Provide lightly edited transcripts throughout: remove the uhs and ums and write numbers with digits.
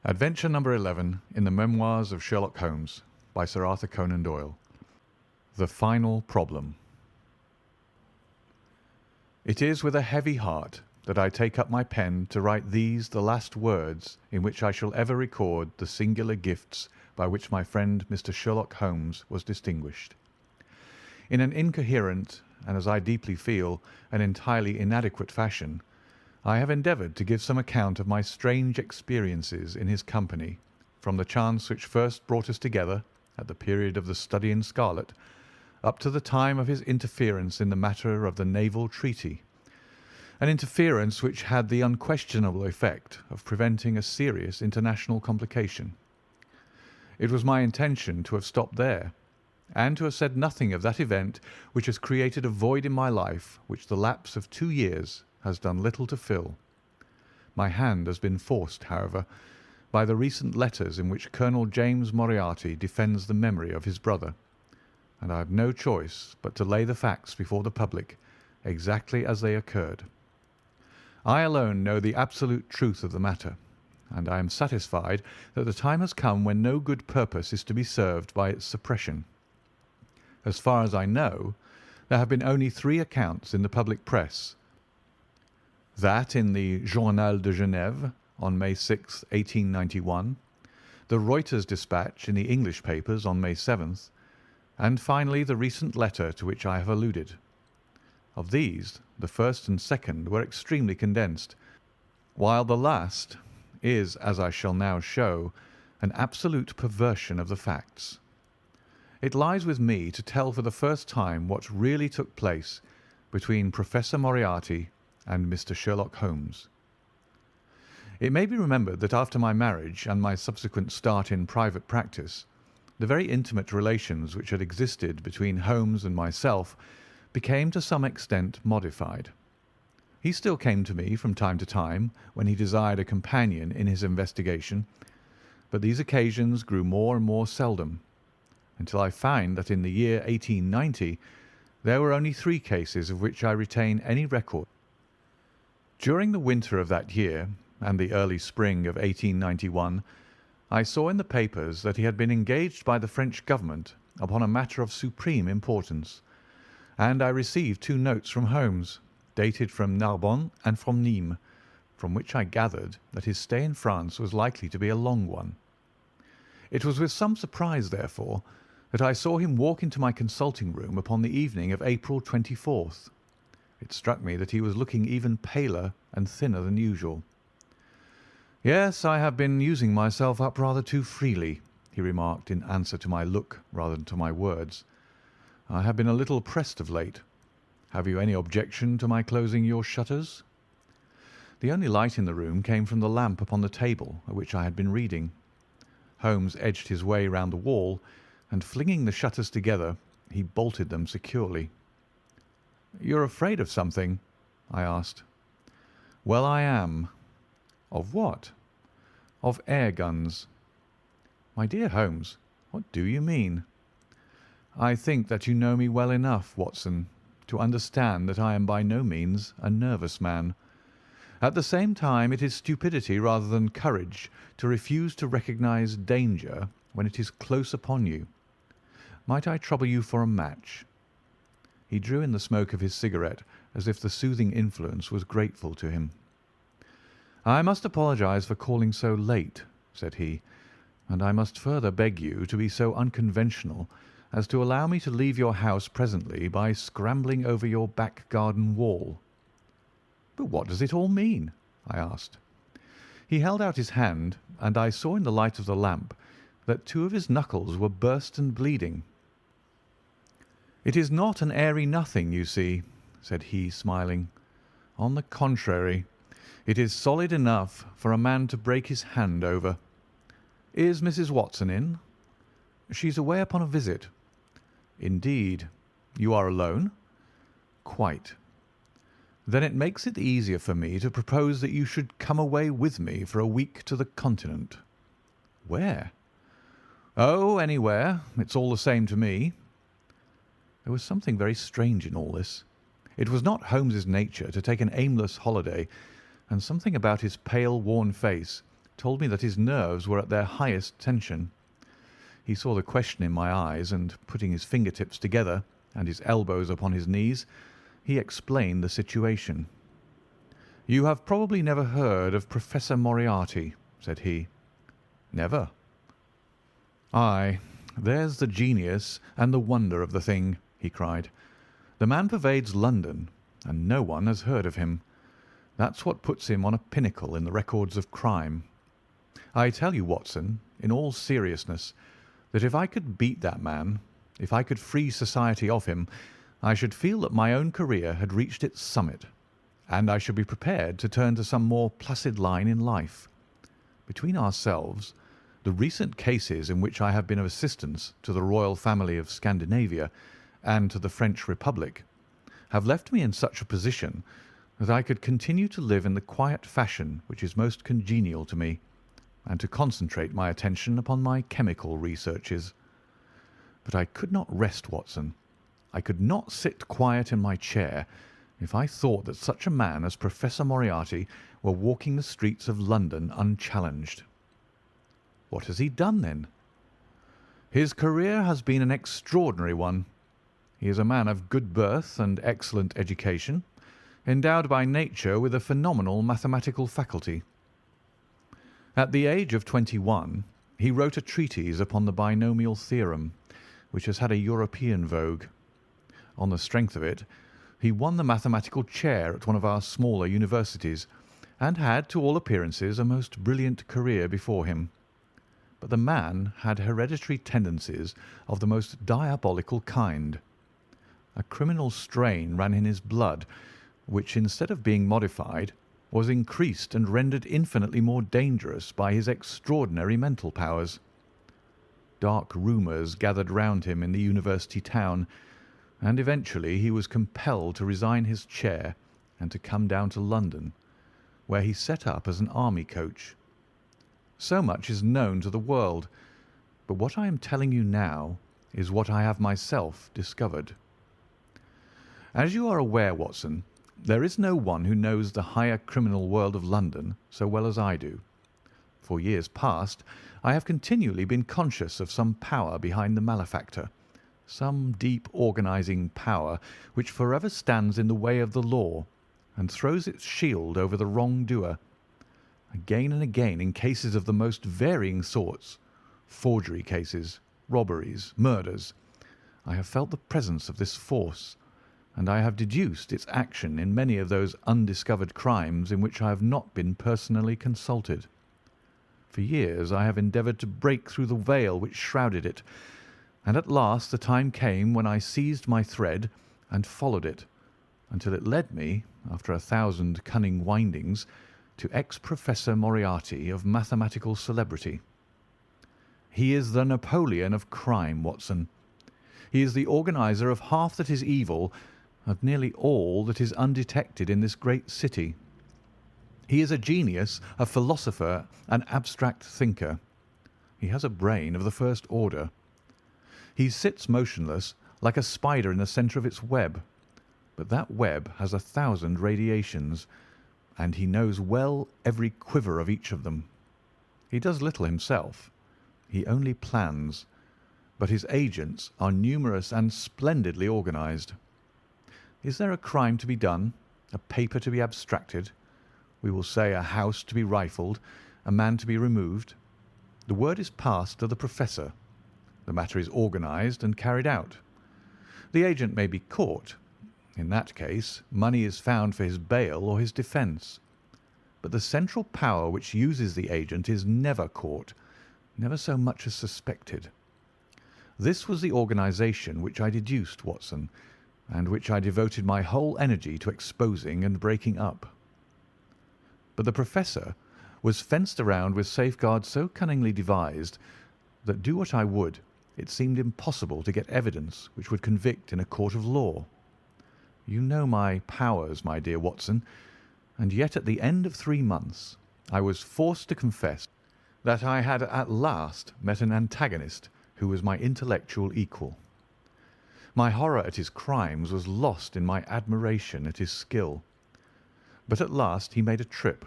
Adventure number 11 in the Memoirs of Sherlock Holmes by Sir Arthur Conan Doyle. The Final Problem. It is with a heavy heart that I take up my pen to write these the last words in which I shall ever record the singular gifts by which my friend Mr. Sherlock Holmes was distinguished. In an incoherent, and as I deeply feel, an entirely inadequate fashion, I have endeavoured to give some account of my strange experiences in his company, from the chance which first brought us together, at the period of the study in scarlet, up to the time of his interference in the matter of the naval treaty, an interference which had the unquestionable effect of preventing a serious international complication. It was my intention to have stopped there, and to have said nothing of that event which has created a void in my life which the lapse of 2 years has done little to fill. My hand has been forced, however, by the recent letters in which Colonel James Moriarty defends the memory of his brother, and I have no choice but to lay the facts before the public exactly as they occurred. I alone know the absolute truth of the matter, and I am satisfied that the time has come when no good purpose is to be served by its suppression. As far as I know, there have been only 3 accounts in the public press: that in the Journal de Genève on May 6, 1891, the Reuters dispatch in the English papers on May 7th, and finally the recent letter to which I have alluded. Of these, the first and second were extremely condensed, while the last is, as I shall now show, an absolute perversion of the facts. It lies with me to tell for the first time what really took place between Professor Moriarty and Mr. Sherlock Holmes. It may be remembered that after my marriage and my subsequent start in private practice, the very intimate relations which had existed between Holmes and myself became to some extent modified. He still came to me from time to time when he desired a companion in his investigation, but these occasions grew more and more seldom, until I find that in the year 1890 there were only 3 cases of which I retain any record. During the winter of that year and the early spring of 1891, I saw in the papers that he had been engaged by the French government upon a matter of supreme importance, and I received 2 notes from Holmes, dated from Narbonne and from Nîmes, from which I gathered that his stay in France was likely to be a long one. It was with some surprise, therefore, that I saw him walk into my consulting room upon the evening of April 24th. It struck me that he was looking even paler and thinner than usual. "Yes, I have been using myself up rather too freely," he remarked in answer to my look rather than to my words. "I have been a little pressed of late. Have you any objection to my closing your shutters?" The only light in the room came from the lamp upon the table at which I had been reading. Holmes edged his way round the wall, and flinging the shutters together, he bolted them securely. "You're afraid of something?" I asked. "Well, I am." "Of what?" "Of air guns." "My dear Holmes, what do you mean?" "I think that you know me well enough, Watson, to understand that I am by no means a nervous man. At the same time, it is stupidity rather than courage to refuse to recognize danger when it is close upon you. Might I trouble you for a match?" He drew in the smoke of his cigarette as if the soothing influence was grateful to him. "I must apologize for calling so late," said he, "and I must further beg you to be so unconventional as to allow me to leave your house presently by scrambling over your back garden wall." "But what does it all mean?" I asked. He held out his hand, and I saw in the light of the lamp that 2 of his knuckles were burst and bleeding. "It is not an airy nothing, you see," said he, smiling. "On the contrary, it is solid enough for a man to break his hand over. Is Mrs. Watson in?" "She's away upon a visit." "Indeed. You are alone?" "Quite." "Then it makes it easier for me to propose that you should come away with me for a week to the Continent." "Where?" "Oh, anywhere. It's all the same to me." There was something very strange in all this. It was not Holmes's nature to take an aimless holiday, and something about his pale, worn face told me that his nerves were at their highest tension. He saw the question in my eyes, and putting his fingertips together and his elbows upon his knees, he explained the situation. "You have probably never heard of Professor Moriarty," said he. "Never." "Aye, there's the genius and the wonder of the thing," he cried. "The man pervades London, and no one has heard of him. That's what puts him on a pinnacle in the records of crime. I tell you, Watson, in all seriousness, that if I could beat that man, if I could free society of him, I should feel that my own career had reached its summit, and I should be prepared to turn to some more placid line in life. Between ourselves, the recent cases in which I have been of assistance to the royal family of Scandinavia and to the French Republic have left me in such a position that I could continue to live in the quiet fashion which is most congenial to me, and to concentrate my attention upon my chemical researches. But I could not rest, Watson. I could not sit quiet in my chair if I thought that such a man as Professor Moriarty were walking the streets of London unchallenged." "What has he done, then?" "His career has been an extraordinary one. He is a man of good birth and excellent education, endowed by nature with a phenomenal mathematical faculty. At the age of 21, he wrote a treatise upon the binomial theorem, which has had a European vogue. On the strength of it, he won the mathematical chair at one of our smaller universities, and had, to all appearances, a most brilliant career before him. But the man had hereditary tendencies of the most diabolical kind. A criminal strain ran in his blood, which, instead of being modified, was increased and rendered infinitely more dangerous by his extraordinary mental powers. Dark rumours gathered round him in the university town, and eventually he was compelled to resign his chair and to come down to London, where he set up as an army coach. So much is known to the world, but what I am telling you now is what I have myself discovered. As you are aware, Watson, there is no one who knows the higher criminal world of London so well as I do. For years past, I have continually been conscious of some power behind the malefactor, some deep organising power which forever stands in the way of the law and throws its shield over the wrongdoer. Again and again, in cases of the most varying sorts, forgery cases, robberies, murders, I have felt the presence of this force, and I have deduced its action in many of those undiscovered crimes in which I have not been personally consulted. For years I have endeavoured to break through the veil which shrouded it, and at last the time came when I seized my thread and followed it, until it led me, after 1,000 cunning windings, to ex-Professor Moriarty of mathematical celebrity. He is the Napoleon of crime, Watson. He is the organiser of half that is evil, of nearly all that is undetected in this great city. He is a genius, a philosopher, an abstract thinker. He has a brain of the first order. He sits motionless, like a spider in the centre of its web, but that web has 1,000 radiations, and he knows well every quiver of each of them. He does little himself. He only plans, but his agents are numerous and splendidly organised. Is there a crime to be done, a paper to be abstracted, we will say a house to be rifled, a man to be removed? The word is passed to the professor. The matter is organised and carried out. The agent may be caught. In that case, money is found for his bail or his defence. But the central power which uses the agent is never caught, never so much as suspected. This was the organisation which I deduced, Watson, and which I devoted my whole energy to exposing and breaking up. But the professor was fenced around with safeguards so cunningly devised that, do what I would, it seemed impossible to get evidence which would convict in a court of law. You know my powers, my dear Watson, and yet at the end of 3 months I was forced to confess that I had at last met an antagonist who was my intellectual equal. My horror at his crimes was lost in my admiration at his skill. But at last he made a trip,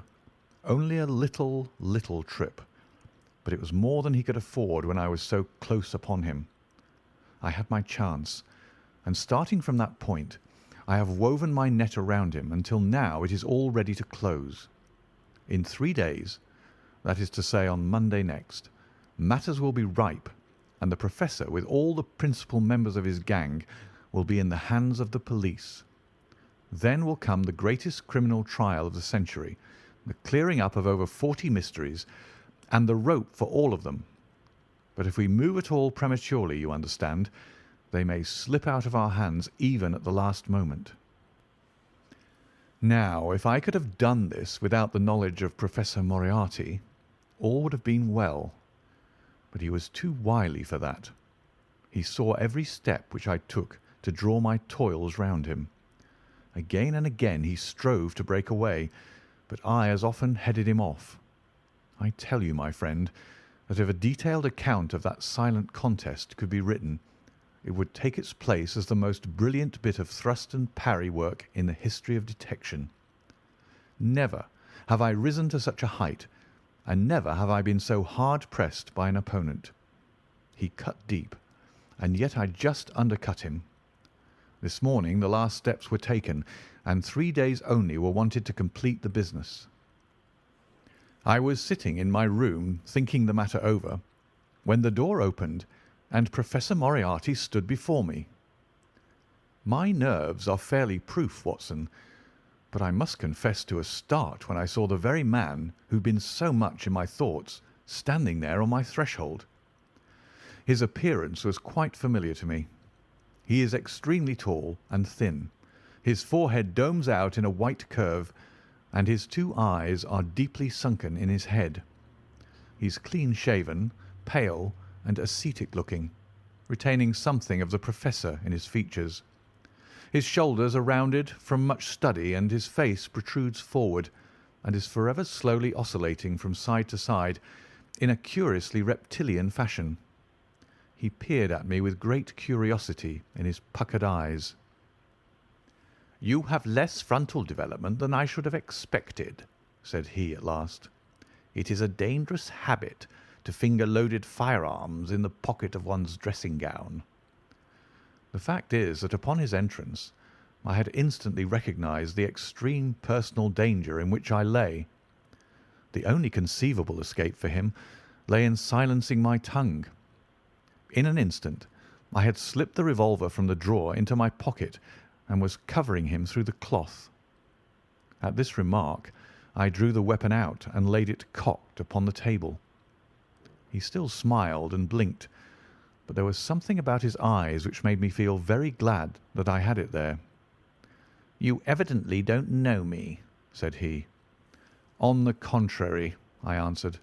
Only a little trip, but it was more than he could afford when I was so close upon him. I had my chance, and starting from that point, I have woven my net around him until now it is all ready to close. In 3 days, that is to say on Monday next, matters will be ripe, and the professor, with all the principal members of his gang, will be in the hands of the police. Then will come the greatest criminal trial of the century, the clearing up of over 40 mysteries, and the rope for all of them. But if we move at all prematurely, you understand, they may slip out of our hands even at the last moment. Now, if I could have done this without the knowledge of Professor Moriarty, all would have been well. But he was too wily for that. He saw every step which I took to draw my toils round him. Again and again he strove to break away, but I as often headed him off. I tell you, my friend, that if a detailed account of that silent contest could be written, it would take its place as the most brilliant bit of thrust and parry work in the history of detection. Never have I risen to such a height, and never have I been so hard pressed by an opponent. He cut deep, and yet I just undercut him. This morning the last steps were taken, and 3 days only were wanted to complete the business. I was sitting in my room thinking the matter over, when the door opened and Professor Moriarty stood before me. My nerves are fairly proof, Watson, but I must confess to a start when I saw the very man who'd been so much in my thoughts standing there on my threshold. His appearance was quite familiar to me. He is extremely tall and thin. His forehead domes out in a white curve, and his 2 eyes are deeply sunken in his head. He's clean-shaven, pale, and ascetic-looking, retaining something of the professor in his features. His shoulders are rounded from much study, and his face protrudes forward, and is forever slowly oscillating from side to side in a curiously reptilian fashion. He peered at me with great curiosity in his puckered eyes. "You have less frontal development than I should have expected," said he at last. "It is a dangerous habit to finger loaded firearms in the pocket of one's dressing gown." The fact is that upon his entrance I had instantly recognized the extreme personal danger in which I lay. The only conceivable escape for him lay in silencing my tongue. In an instant I had slipped the revolver from the drawer into my pocket and was covering him through the cloth. At this remark I drew the weapon out and laid it cocked upon the table. He still smiled and blinked, but there was something about his eyes which made me feel very glad that I had it there. "You evidently don't know me," said he. "On the contrary," I answered,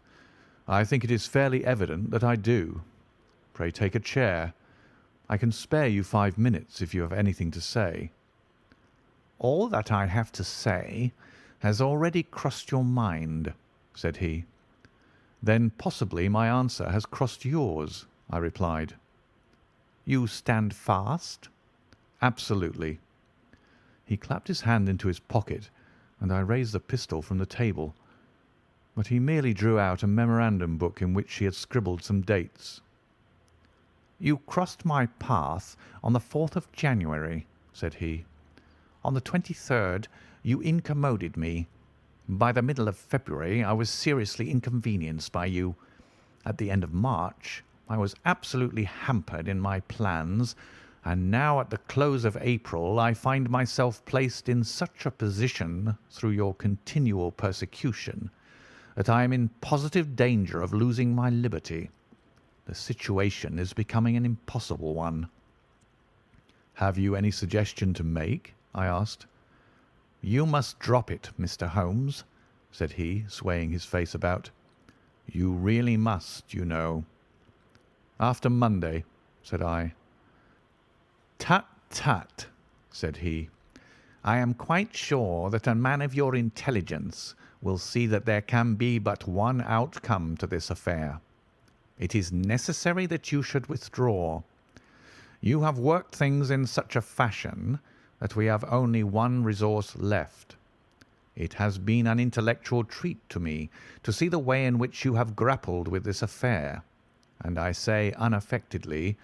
"I think it is fairly evident that I do. Pray take a chair. I can spare you 5 minutes if you have anything to say." "All that I have to say has already crossed your mind," said he. "Then possibly my answer has crossed yours," I replied. "You stand fast?" "Absolutely." He clapped his hand into his pocket, and I raised the pistol from the table, but he merely drew out a memorandum book in which he had scribbled some dates. "You crossed my path on the 4th of January," said he. "On the 23rd you incommoded me. By the middle of February I was seriously inconvenienced by you. At the end of March I was absolutely hampered in my plans, and now at the close of April I find myself placed in such a position through your continual persecution that I am in positive danger of losing my liberty. The situation is becoming an impossible one." "Have you any suggestion to make?" I asked. "You must drop it, Mr. Holmes," said he, swaying his face about. "You really must, you know." "After Monday," said I. "Tut, tut," said he. "I am quite sure that a man of your intelligence will see that there can be but one outcome to this affair. It is necessary that you should withdraw. You have worked things in such a fashion that we have only one resource left. It has been an intellectual treat to me to see the way in which you have grappled with this affair, and I say unaffectedly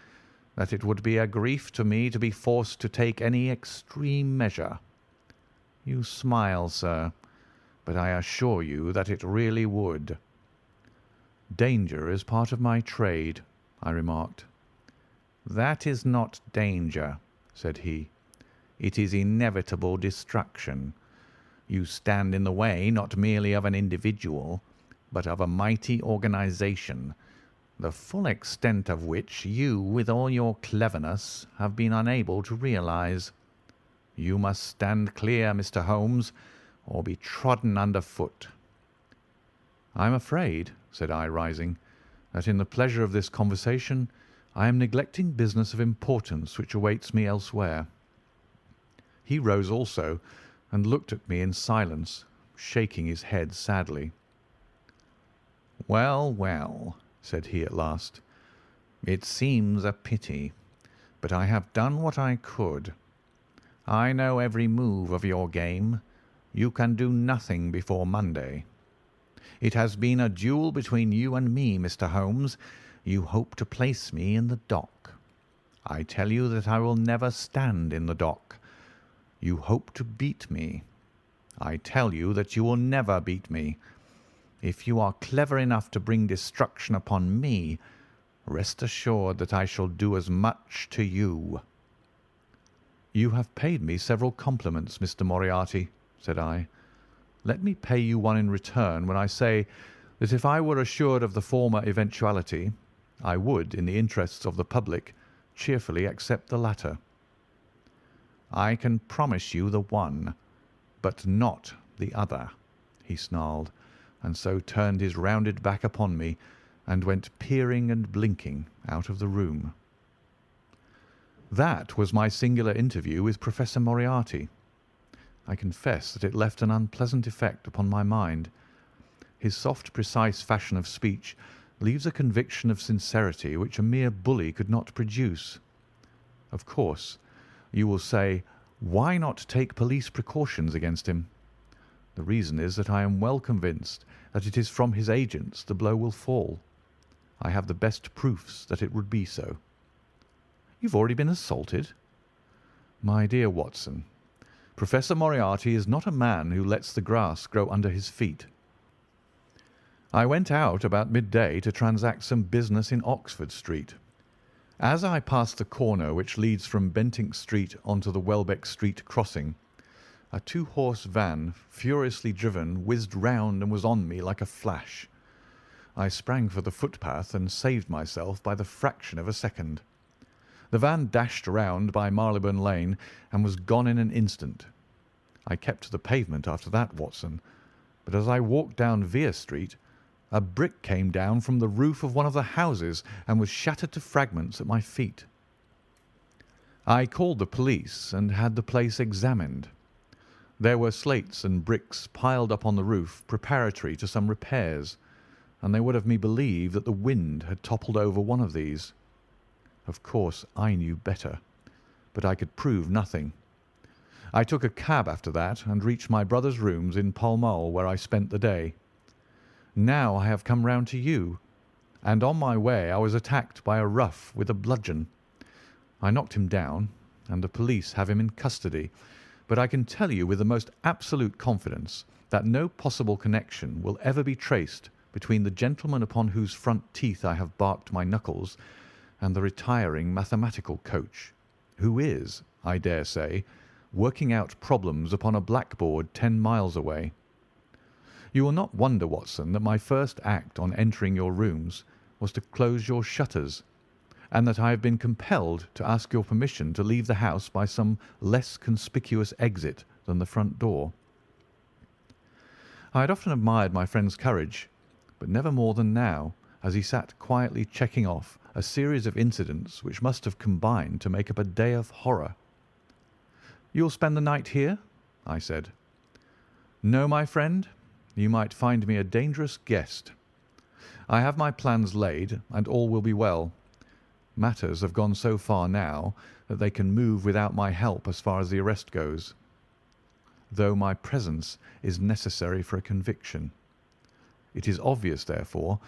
that it would be a grief to me to be forced to take any extreme measure. You smile, sir, but I assure you that it really would." "Danger is part of my trade," I remarked. "That is not danger," said he. "It is inevitable destruction. You stand in the way not merely of an individual, but of a mighty organization, the full extent of which you, with all your cleverness, have been unable to realize. You must stand clear, Mr. Holmes, or be trodden under foot." "I am afraid," said I, rising, "that in the pleasure of this conversation I am neglecting business of importance which awaits me elsewhere." He rose also and looked at me in silence, shaking his head sadly. "Well, well," said he at last, "it seems a pity, but I have done what I could. I know every move of your game. You can do nothing before Monday. It has been a duel between you and me, Mr. Holmes. You hope to place me in the dock. I tell you that I will never stand in the dock. You hope to beat me. I tell you that you will never beat me. If you are clever enough to bring destruction upon me, rest assured that I shall do as much to you." "You have paid me several compliments, Mr. Moriarty," said I. "Let me pay you one in return when I say that if I were assured of the former eventuality, I would, in the interests of the public, cheerfully accept the latter." "I can promise you the one, but not the other," he snarled, and so turned his rounded back upon me and went peering and blinking out of the room. That was my singular interview with Professor Moriarty. I confess that it left an unpleasant effect upon my mind. His soft, precise fashion of speech leaves a conviction of sincerity which a mere bully could not produce. Of course, you will say, why not take police precautions against him? The reason is that I am well convinced that it is from his agents the blow will fall. I have the best proofs that it would be so. "You've already been assaulted?" "My dear Watson, Professor Moriarty is not a man who lets the grass grow under his feet. I went out about midday to transact some business in Oxford Street. As I passed the corner which leads from Bentinck Street onto the Welbeck Street crossing, a two-horse van, furiously driven, whizzed round and was on me like a flash. I sprang for the footpath and saved myself by the fraction of a second. The van dashed round by Marylebone Lane and was gone in an instant. I kept to the pavement after that, Watson, but as I walked down Vere Street, a brick came down from the roof of one of the houses and was shattered to fragments at my feet. I called the police and had the place examined. There were slates and bricks piled up on the roof preparatory to some repairs, and they would have me believe that the wind had toppled over one of these. Of course, I knew better, but I could prove nothing. I took a cab after that and reached my brother's rooms in Pall Mall, where I spent the day. Now I have come round to you, and on my way I was attacked by a rough with a bludgeon. I knocked him down, and the police have him in custody, but I can tell you with the most absolute confidence that no possible connection will ever be traced between the gentleman upon whose front teeth I have barked my knuckles and the retiring mathematical coach, who is, I dare say, working out problems upon a blackboard 10 miles away. You will not wonder, Watson, that my first act on entering your rooms was to close your shutters, and that I have been compelled to ask your permission to leave the house by some less conspicuous exit than the front door. I had often admired my friend's courage, but never more than now, as he sat quietly checking off a series of incidents which must have combined to make up a day of horror. "You'll spend the night here?" I said. "No, my friend. You might find me a dangerous guest. I have my plans laid, and all will be well. Matters have gone so far now that they can move without my help as far as the arrest goes." though my presence is necessary for a conviction. It is obvious, therefore,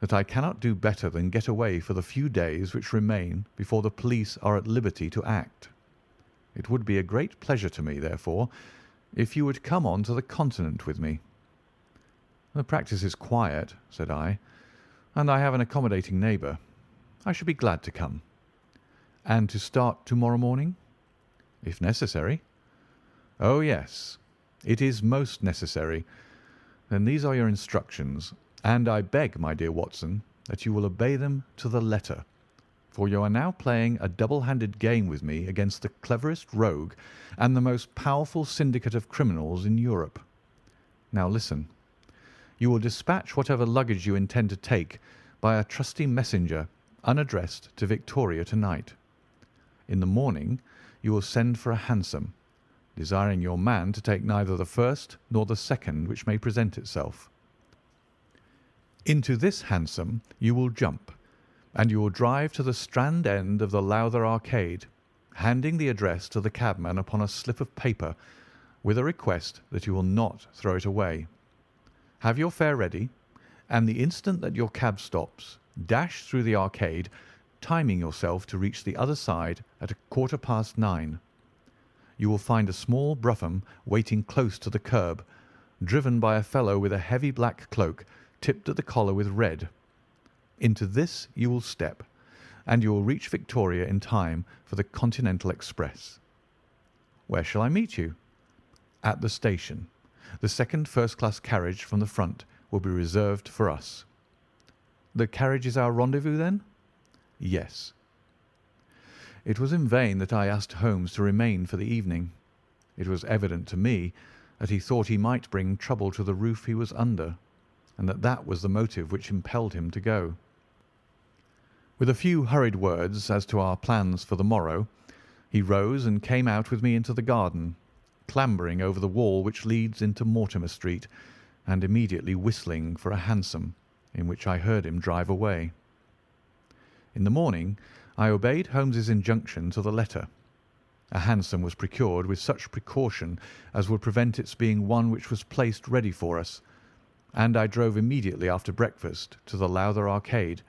that I cannot do better than get away for the few days which remain before the police are at liberty to act. It would be a great pleasure to me, therefore, if you would come on to the Continent with me." "The practice is quiet," said I, "and I have an accommodating neighbour. I should be glad to come." "And to start to-morrow morning?" "If necessary." "Oh, yes, it is most necessary. Then these are your instructions, and I beg, my dear Watson, that you will obey them to the letter, for you are now playing a double-handed game with me against the cleverest rogue and the most powerful syndicate of criminals in Europe. Now listen. You will dispatch whatever luggage you intend to take by a trusty messenger unaddressed to Victoria tonight. In the morning you will send for a hansom, desiring your man to take neither the first nor the second which may present itself. Into this hansom you will jump, and you will drive to the Strand end of the Lowther Arcade, handing the address to the cabman upon a slip of paper, with a request that you will not throw it away. Have your fare ready, and the instant that your cab stops, dash through the arcade, timing yourself to reach the other side at 9:15. You will find a small brougham waiting close to the curb, driven by a fellow with a heavy black cloak tipped at the collar with red. Into this you will step, and you will reach Victoria in time for the Continental Express. Where shall I meet you? At the station. The second first-class carriage from the front will be reserved for us. The carriage is our rendezvous, then? Yes. It was in vain that I asked Holmes to remain for the evening. It was evident to me that he thought he might bring trouble to the roof he was under, and that was the motive which impelled him to go. With a few hurried words as to our plans for the morrow, he rose and came out with me into the garden, clambering over the wall which leads into Mortimer Street, and immediately whistling for a hansom, in which I heard him drive away. In the morning I obeyed Holmes's injunction to the letter. A hansom was procured with such precaution as would prevent its being one which was placed ready for us, and I drove immediately after breakfast to the Lowther Arcade,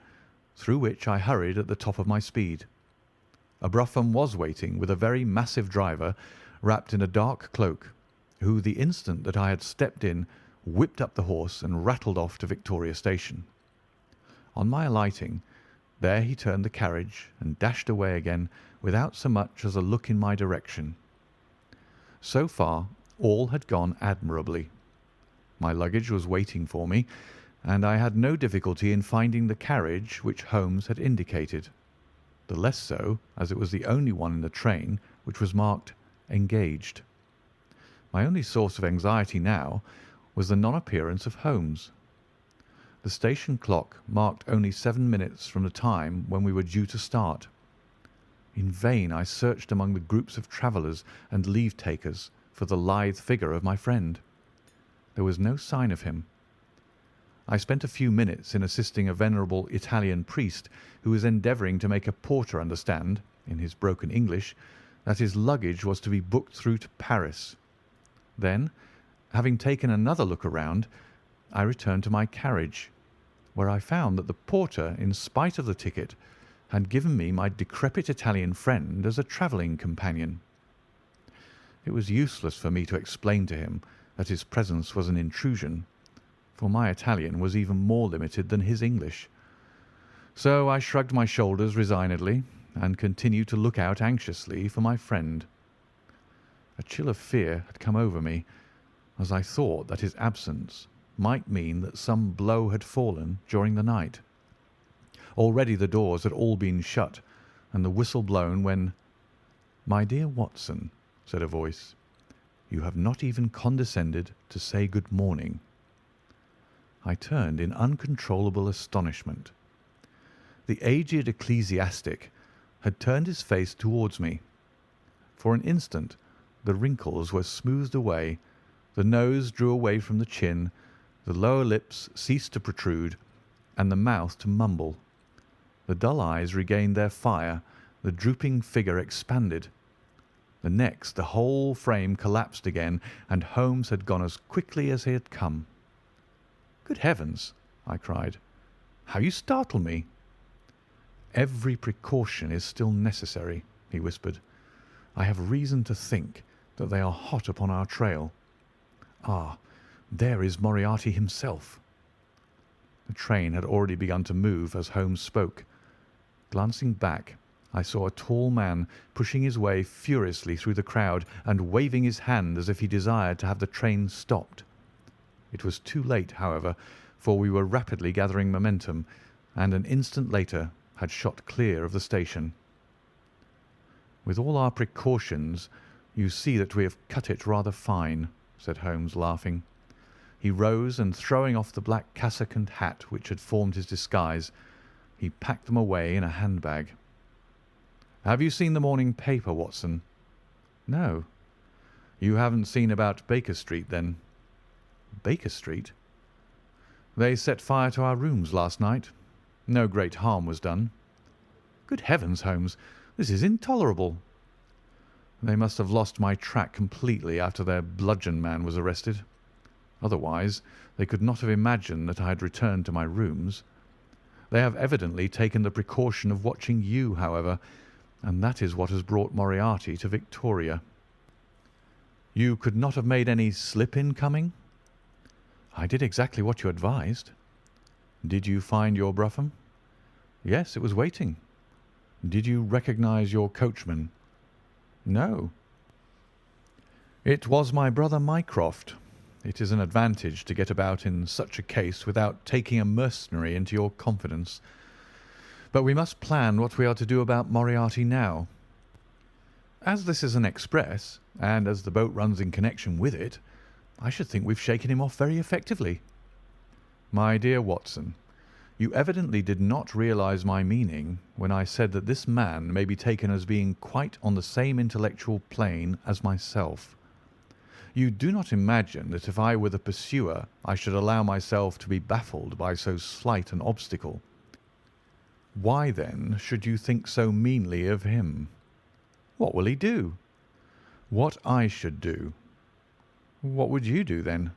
through which I hurried at the top of my speed. A brougham was waiting with a very massive driver, wrapped in a dark cloak, who, the instant that I had stepped in, whipped up the horse and rattled off to Victoria Station. On my alighting, there he turned the carriage and dashed away again without so much as a look in my direction. So far all had gone admirably. My luggage was waiting for me, and I had no difficulty in finding the carriage which Holmes had indicated, the less so as it was the only one in the train which was marked "Engaged." My only source of anxiety now was the non-appearance of Holmes. The station clock marked only 7 minutes from the time when we were due to start. In vain I searched among the groups of travellers and leave-takers for the lithe figure of my friend. There was no sign of him. I spent a few minutes in assisting a venerable Italian priest who was endeavouring to make a porter understand, in his broken English, that his luggage was to be booked through to Paris. Then, having taken another look around, I returned to my carriage, where I found that the porter, in spite of the ticket, had given me my decrepit Italian friend as a travelling companion. It was useless for me to explain to him that his presence was an intrusion, for my Italian was even more limited than his English. So I shrugged my shoulders resignedly and continued to look out anxiously for my friend. A chill of fear had come over me, as I thought that his absence might mean that some blow had fallen during the night. Already the doors had all been shut and the whistle blown when— "My dear Watson," said a voice, "you have not even condescended to say good morning." I turned in uncontrollable astonishment. The aged ecclesiastic had turned his face towards me. For an instant the wrinkles were smoothed away, the nose drew away from the chin, the lower lips ceased to protrude, and the mouth to mumble. The dull eyes regained their fire, the drooping figure expanded. The next, the whole frame collapsed again, and Holmes had gone as quickly as he had come. "Good heavens!" I cried. "How you startle me!" "Every precaution is still necessary," he whispered. "I have reason to think that they are hot upon our trail. Ah, there is Moriarty himself." The train had already begun to move as Holmes spoke. Glancing back, I saw a tall man pushing his way furiously through the crowd and waving his hand as if he desired to have the train stopped. It was too late, however, for we were rapidly gathering momentum, and an instant later had shot clear of the station. "With all our precautions, you see that we have cut it rather fine," said Holmes, laughing. He rose, and throwing off the black cassock and hat which had formed his disguise, he packed them away in a handbag. "Have you seen the morning paper, Watson?" "No." "You haven't seen about Baker Street, then?" "Baker Street?" "They set fire to our rooms last night. No great harm was done." "Good heavens, Holmes, this is intolerable." "They must have lost my track completely after their bludgeon man was arrested. Otherwise, they could not have imagined that I had returned to my rooms. They have evidently taken the precaution of watching you, however, and that is what has brought Moriarty to Victoria." "You could not have made any slip in coming?" "I did exactly what you advised." "Did you find your brougham?" "Yes, it was waiting." "Did you recognize your coachman?" "No." "It was my brother Mycroft. It is an advantage to get about in such a case without taking a mercenary into your confidence. But we must plan what we are to do about Moriarty now. As this is an express, and as the boat runs in connection with it, I should think we've shaken him off very effectively." "My dear Watson, you evidently did not realize my meaning when I said that this man may be taken as being quite on the same intellectual plane as myself. You do not imagine that if I were the pursuer I should allow myself to be baffled by so slight an obstacle. Why, then, should you think so meanly of him? What will he do?" "What I should do." "What would you do, then?"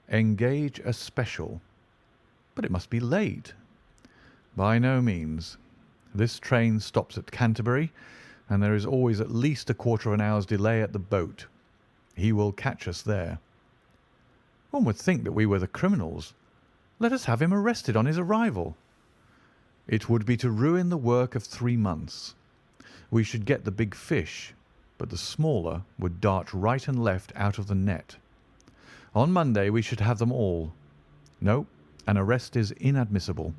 "Engage a special." "But it must be late." "By no means. This train stops at Canterbury, and there is always at least a quarter of an hour's delay at the boat. He will catch us there." "One would think that we were the criminals. Let us have him arrested on his arrival." "It would be to ruin the work of 3 months. We should get the big fish, but the smaller would dart right and left out of the net. On Monday we should have them all. No, an arrest is inadmissible."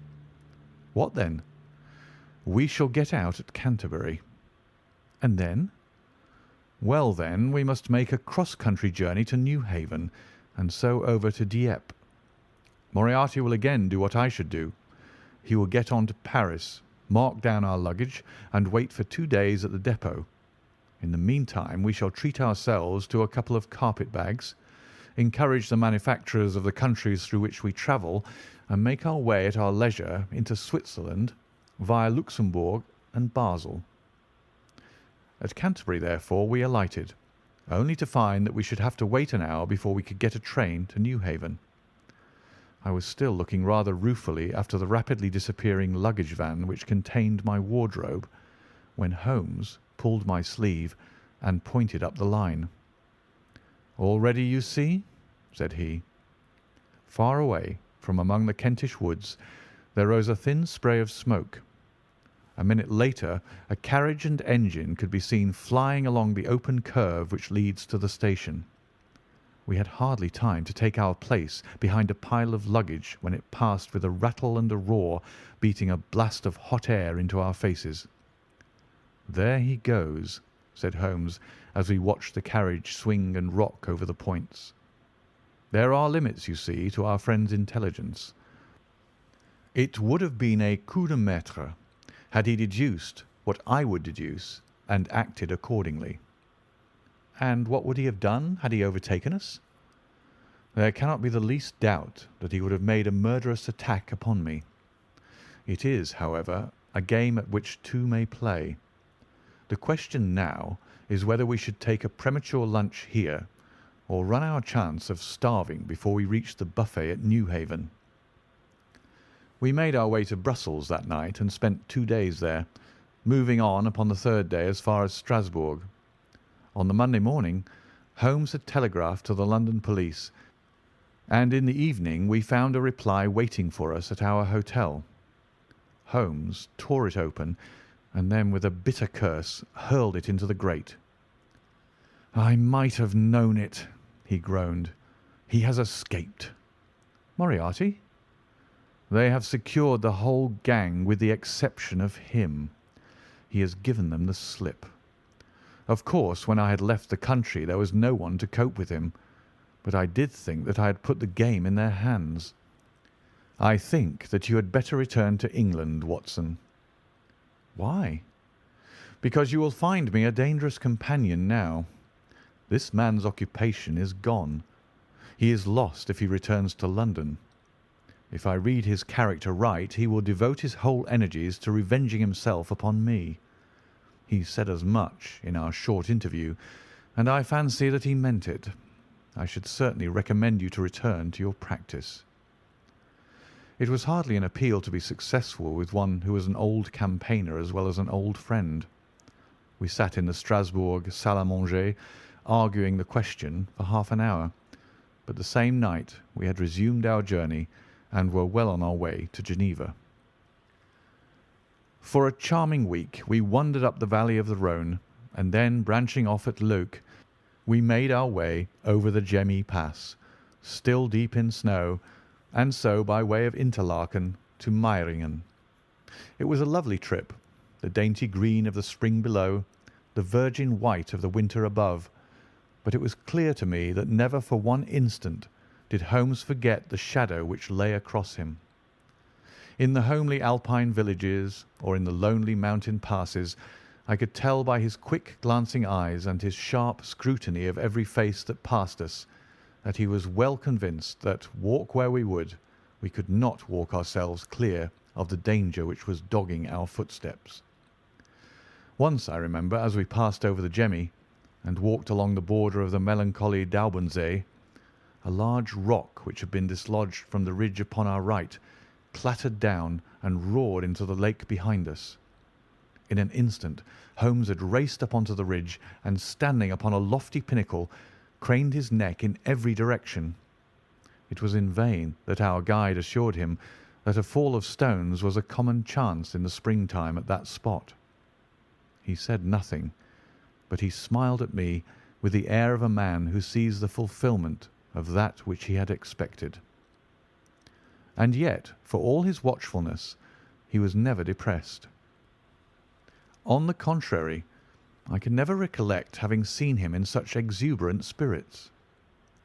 "What then?" "We shall get out at Canterbury." "And then?" "Well, then we must make a cross-country journey to Newhaven, and so over to Dieppe. Moriarty will again do what I should do. He will get on to Paris, mark down our luggage, and wait for 2 days at the depot. In the meantime we shall treat ourselves to a couple of carpet-bags, encourage the manufacturers of the countries through which we travel, and make our way at our leisure into Switzerland via Luxembourg and Basel. At Canterbury, therefore, we alighted, only to find that we should have to wait an hour before we could get a train to Newhaven. I was still looking rather ruefully after the rapidly disappearing luggage van which contained my wardrobe, when Holmes pulled my sleeve and pointed up the line. "All ready, you see," said he. Far away, from among the Kentish woods, there rose a thin spray of smoke. A minute later a carriage and engine could be seen flying along the open curve which leads to the station. We had hardly time to take our place behind a pile of luggage when it passed with a rattle and a roar, beating a blast of hot air into our faces. "There he goes," said Holmes, as we watched the carriage swing and rock over the points. "There are limits, you see, to our friend's intelligence. It would have been a coup de maître had he deduced what I would deduce and acted accordingly." "And what would he have done had he overtaken us?" "There cannot be the least doubt that he would have made a murderous attack upon me. It is, however, a game at which two may play. The question now is whether we should take a premature lunch here or run our chance of starving before we reach the buffet at Newhaven. We made our way to Brussels that night and spent 2 days there, moving on upon the third day as far as Strasbourg. On the Monday morning, Holmes had telegraphed to the London police, and in the evening we found a reply waiting for us at our hotel. Holmes tore it open, and then with a bitter curse hurled it into the grate. "I might have known it," he groaned. "He has escaped." "Moriarty?" "They have secured the whole gang with the exception of him. He has given them the slip. Of course, when I had left the country there was no one to cope with him, but I did think that I had put the game in their hands. I think that you had better return to England, Watson." "Why?" "Because you will find me a dangerous companion now. This man's occupation is gone. He is lost if he returns to London. If I read his character right, he will devote his whole energies to revenging himself upon me. He said as much in our short interview, and I fancy that he meant it. I should certainly recommend you to return to your practice." It was hardly an appeal to be successful with one who was an old campaigner as well as an old friend. We sat in the Strasbourg salle à manger, arguing the question for half an hour, but the same night we had resumed our journey and were well on our way to Geneva. For a charming week we wandered up the valley of the Rhone, and then, branching off at Leuc, we made our way over the Gemmi Pass, still deep in snow, and so by way of Interlaken to Meiringen. It was a lovely trip, the dainty green of the spring below, the virgin white of the winter above, but it was clear to me that never for one instant did Holmes forget the shadow which lay across him. In the homely Alpine villages or in the lonely mountain passes, I could tell by his quick glancing eyes and his sharp scrutiny of every face that passed us that he was well convinced that, walk where we would, we could not walk ourselves clear of the danger which was dogging our footsteps. Once, I remember, as we passed over the Gemmi and walked along the border of the melancholy Daubensee, a large rock which had been dislodged from the ridge upon our right clattered down and roared into the lake behind us. In an instant Holmes had raced up onto the ridge, and standing upon a lofty pinnacle, craned his neck in every direction. It was in vain that our guide assured him that a fall of stones was a common chance in the springtime at that spot. He said nothing, but he smiled at me with the air of a man who sees the fulfilment of that which he had expected. And yet, for all his watchfulness, he was never depressed. On the contrary, I can never recollect having seen him in such exuberant spirits.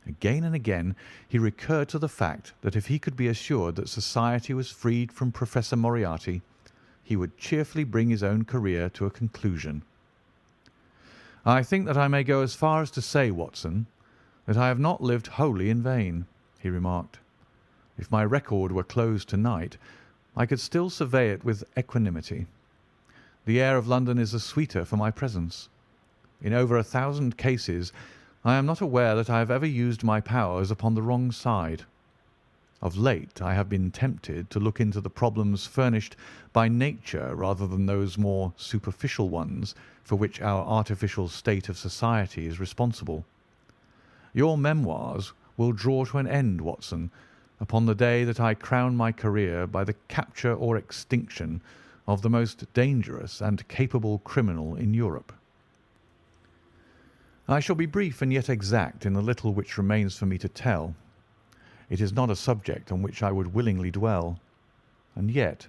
Again and again he recurred to the fact that if he could be assured that society was freed from Professor Moriarty, he would cheerfully bring his own career to a conclusion. "I think that I may go as far as to say, Watson, that I have not lived wholly in vain," he remarked. "If my record were closed to-night, I could still survey it with equanimity. The air of London is the sweeter for my presence. In over 1,000 cases I am not aware that I have ever used my powers upon the wrong side. Of late I have been tempted to look into the problems furnished by nature rather than those more superficial ones for which our artificial state of society is responsible. Your memoirs will draw to an end, Watson, upon the day that I crown my career by the capture or extinction of the most dangerous and capable criminal in Europe. I shall be brief and yet exact in the little which remains for me to tell. It is not a subject on which I would willingly dwell, and yet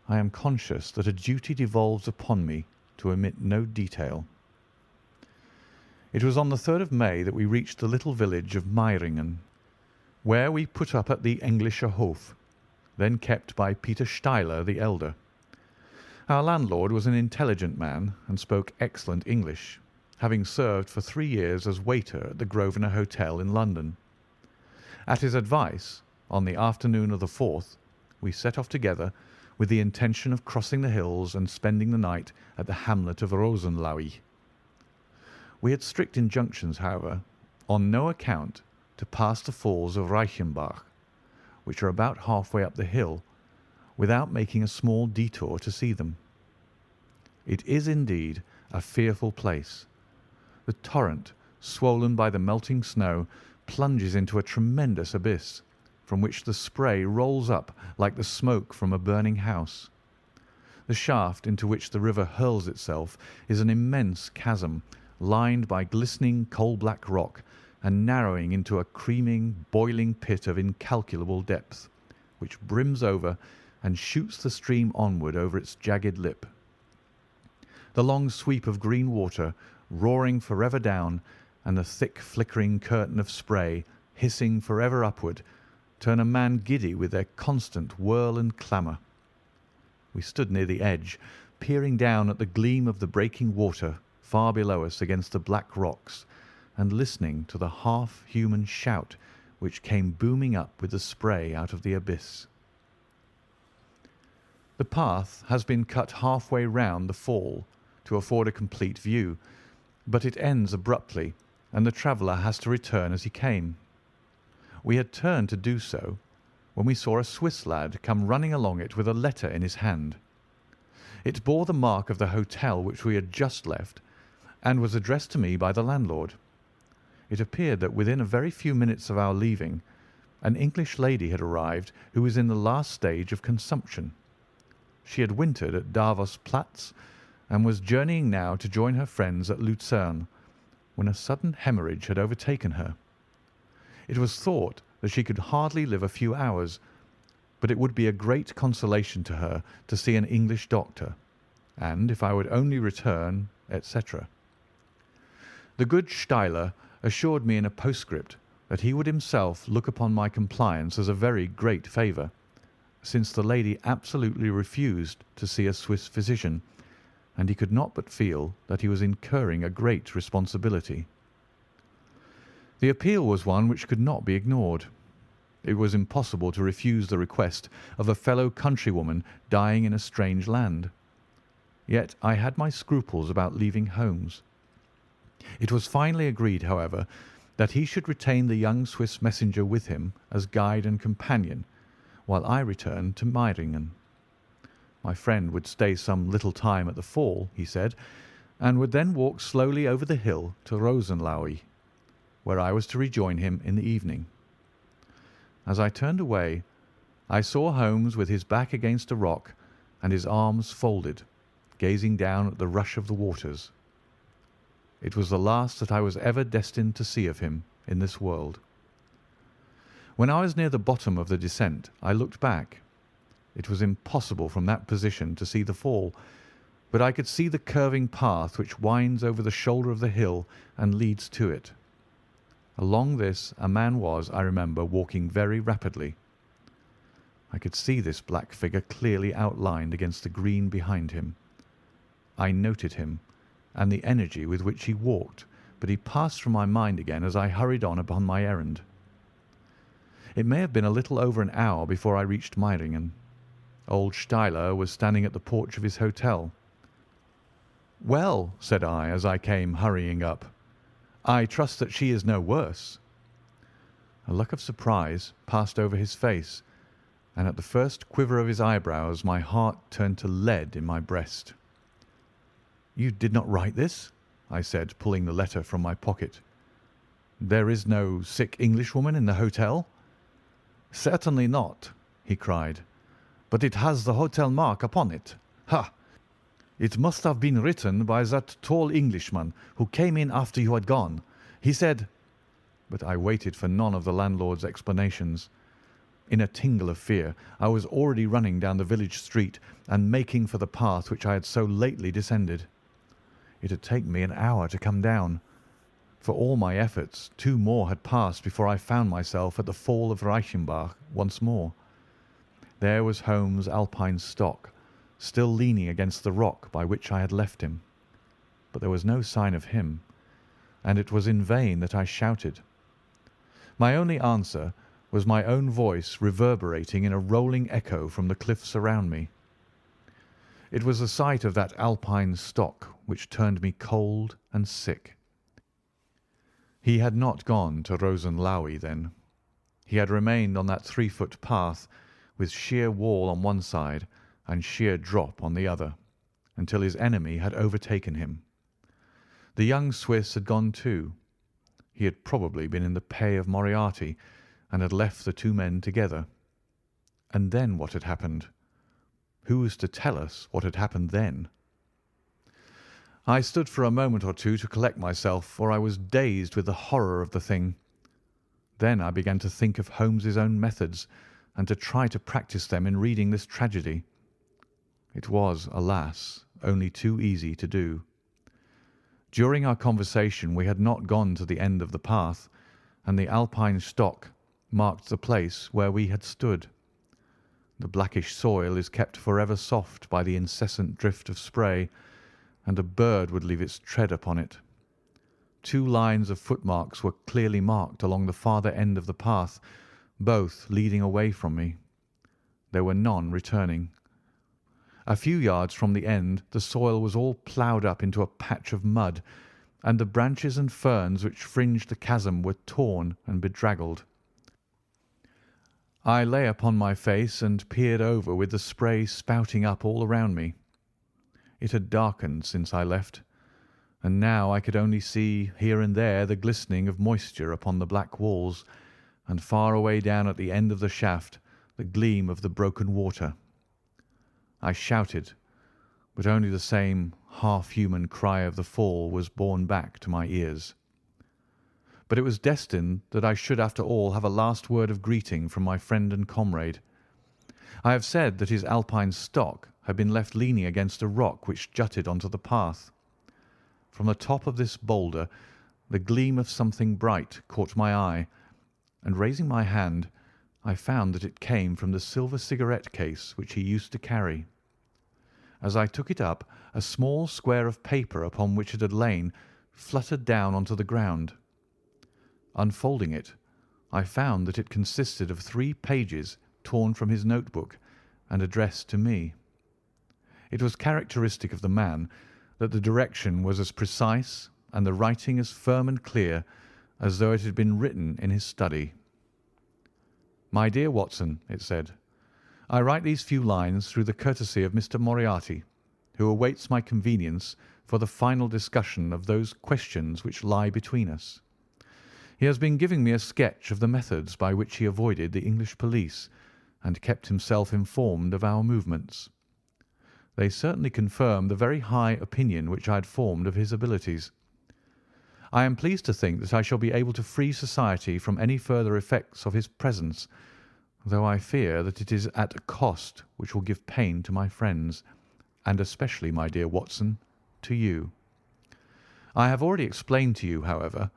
I am conscious that a duty devolves upon me to omit no detail. It was on the 3rd of May that we reached the little village of Meiringen, where we put up at the Englischer Hof, then kept by Peter Steiler the elder. Our landlord was an intelligent man and spoke excellent English, having served for 3 years as waiter at the Grosvenor Hotel in London. At his advice, on the afternoon of the 4th, we set off together with the intention of crossing the hills and spending the night at the hamlet of Rosenlaui. We had strict injunctions, however, on no account to pass the falls of Reichenbach, which are about halfway up the hill, without making a small detour to see them. It is indeed a fearful place. The torrent, swollen by the melting snow, plunges into a tremendous abyss, from which the spray rolls up like the smoke from a burning house. The shaft into which the river hurls itself is an immense chasm, lined by glistening coal-black rock, and narrowing into a creaming, boiling pit of incalculable depth, which brims over and shoots the stream onward over its jagged lip. The long sweep of green water, roaring forever down, and the thick flickering curtain of spray, hissing forever upward, turn a man giddy with their constant whirl and clamour. We stood near the edge, peering down at the gleam of the breaking water far below us against the black rocks, and listening to the half-human shout which came booming up with the spray out of the abyss. The path has been cut halfway round the fall to afford a complete view, but it ends abruptly, and the traveller has to return as he came. We had turned to do so when we saw a Swiss lad come running along it with a letter in his hand. It bore the mark of the hotel which we had just left, and was addressed to me by the landlord. It appeared that within a very few minutes of our leaving, an English lady had arrived who was in the last stage of consumption. She had wintered at Davos Platz, and was journeying now to join her friends at Lucerne, when a sudden hemorrhage had overtaken her. It was thought that she could hardly live a few hours, but it would be a great consolation to her to see an English doctor, and if I would only return, etc. The good Steiler assured me in a postscript that he would himself look upon my compliance as a very great favour, since the lady absolutely refused to see a Swiss physician, and he could not but feel that he was incurring a great responsibility. The appeal was one which could not be ignored. It was impossible to refuse the request of a fellow countrywoman dying in a strange land. Yet I had my scruples about leaving Holmes. It was finally agreed, however, that he should retain the young Swiss messenger with him as guide and companion, while I returned to Meiringen. My friend would stay some little time at the fall, he said, and would then walk slowly over the hill to Rosenlaui, where I was to rejoin him in the evening. As I turned away, I saw Holmes with his back against a rock and his arms folded, gazing down at the rush of the waters. It was the last that I was ever destined to see of him in this world. When I was near the bottom of the descent, I looked back. It was impossible from that position to see the fall, but I could see the curving path which winds over the shoulder of the hill and leads to it. Along this a man was, I remember, walking very rapidly. I could see this black figure clearly outlined against the green behind him. I noted him, and the energy with which he walked, but he passed from my mind again as I hurried on upon my errand. It may have been a little over an hour before I reached Meiringen. Old Steiler was standing at the porch of his hotel. "Well," said I as I came hurrying up, "I trust that she is no worse." A look of surprise passed over his face, and at the first quiver of his eyebrows my heart turned to lead in my breast. "You did not write this?" I said, pulling the letter from my pocket. "There is no sick Englishwoman in the hotel?" "Certainly not," he cried, "but it has the hotel mark upon it. Ha! It must have been written by that tall Englishman who came in after you had gone. He said—" But I waited for none of the landlord's explanations. In a tingle of fear, I was already running down the village street and making for the path which I had so lately descended. It had taken me an hour to come down. For all my efforts, 2 more had passed before I found myself at the fall of Reichenbach once more. There was Holmes' Alpine stock, still leaning against the rock by which I had left him. But there was no sign of him, and it was in vain that I shouted. My only answer was my own voice reverberating in a rolling echo from the cliffs around me. It was the sight of that Alpine stock which turned me cold and sick. He had not gone to Rosenlaui then. He had remained on that 3-foot path, with sheer wall on one side and sheer drop on the other, until his enemy had overtaken him. The young Swiss had gone too. He had probably been in the pay of Moriarty, and had left the two men together. And then what had happened? Who was to tell us what had happened then? I stood for a moment or two to collect myself, for I was dazed with the horror of the thing. Then I began to think of Holmes's own methods, and to try to practise them in reading this tragedy. It was, alas, only too easy to do. During our conversation we had not gone to the end of the path, and the alpine stock marked the place where we had stood. The blackish soil is kept forever soft by the incessant drift of spray, and a bird would leave its tread upon it. 2 lines of footmarks were clearly marked along the farther end of the path, both leading away from me. There were none returning. A few yards from the end the soil was all ploughed up into a patch of mud, and the branches and ferns which fringed the chasm were torn and bedraggled. I lay upon my face and peered over with the spray spouting up all around me. It had darkened since I left, and now I could only see here and there the glistening of moisture upon the black walls, and far away down at the end of the shaft the gleam of the broken water. I shouted, but only the same half-human cry of the fall was borne back to my ears. But it was destined that I should after all have a last word of greeting from my friend and comrade. I have said that his alpine stock had been left leaning against a rock which jutted onto the path. From the top of this boulder the gleam of something bright caught my eye, and raising my hand I found that it came from the silver cigarette case which he used to carry. As I took it up, a small square of paper upon which it had lain fluttered down onto the ground. Unfolding it, I found that it consisted of 3 pages torn from his notebook and addressed to me. It was characteristic of the man that the direction was as precise and the writing as firm and clear as though it had been written in his study. "My dear Watson," it said, "I write these few lines through the courtesy of Mr. Moriarty, who awaits my convenience for the final discussion of those questions which lie between us. He has been giving me a sketch of the methods by which he avoided the English police and kept himself informed of our movements. They certainly confirm the very high opinion which I had formed of his abilities. I am pleased to think that I shall be able to free society from any further effects of his presence, though I fear that it is at a cost which will give pain to my friends, and especially, my dear Watson, to you. I have already explained to you, however,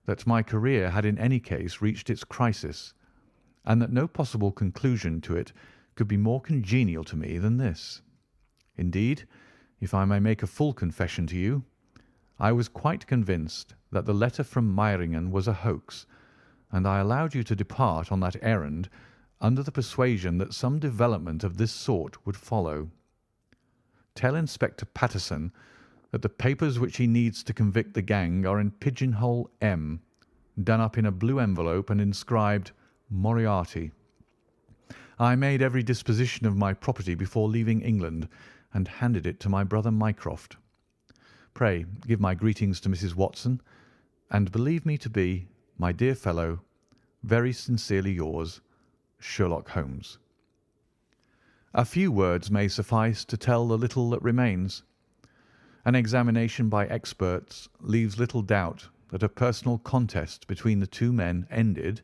that my career had in any case reached its crisis, and that no possible conclusion to it could be more congenial to me than this. Indeed, if I may make a full confession to you, I was quite convinced that the letter from Meiringen was a hoax, and I allowed you to depart on that errand under the persuasion that some development of this sort would follow. Tell Inspector Patterson that the papers which he needs to convict the gang are in pigeonhole M, done up in a blue envelope and inscribed Moriarty. I made every disposition of my property before leaving England, and handed it to my brother Mycroft. Pray give my greetings to Mrs. Watson, and believe me to be, my dear fellow, very sincerely yours, Sherlock Holmes. A few words may suffice to tell the little that remains. An examination by experts leaves little doubt that a personal contest between the two men ended,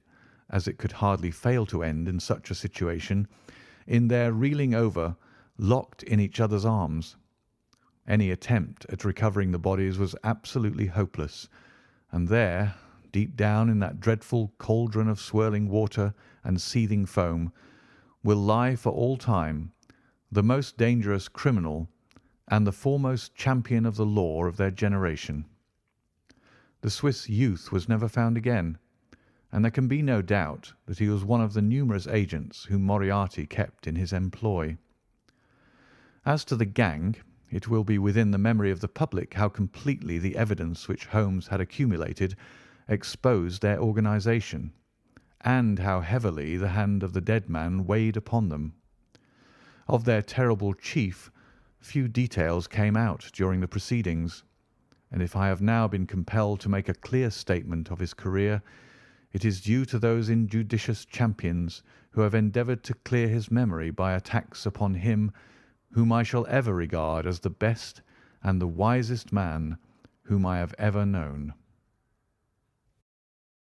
as it could hardly fail to end in such a situation, in their reeling over, locked in each other's arms. Any attempt at recovering the bodies was absolutely hopeless, and there, deep down in that dreadful cauldron of swirling water and seething foam, will lie for all time the most dangerous criminal and the foremost champion of the law of their generation. The Swiss youth was never found again, and there can be no doubt that he was one of the numerous agents whom Moriarty kept in his employ. As to the gang, it will be within the memory of the public how completely the evidence which Holmes had accumulated exposed their organisation, and how heavily the hand of the dead man weighed upon them. Of their terrible chief, few details came out during the proceedings, and if I have now been compelled to make a clear statement of his career, it is due to those injudicious champions who have endeavoured to clear his memory by attacks upon him whom I shall ever regard as the best and the wisest man whom I have ever known.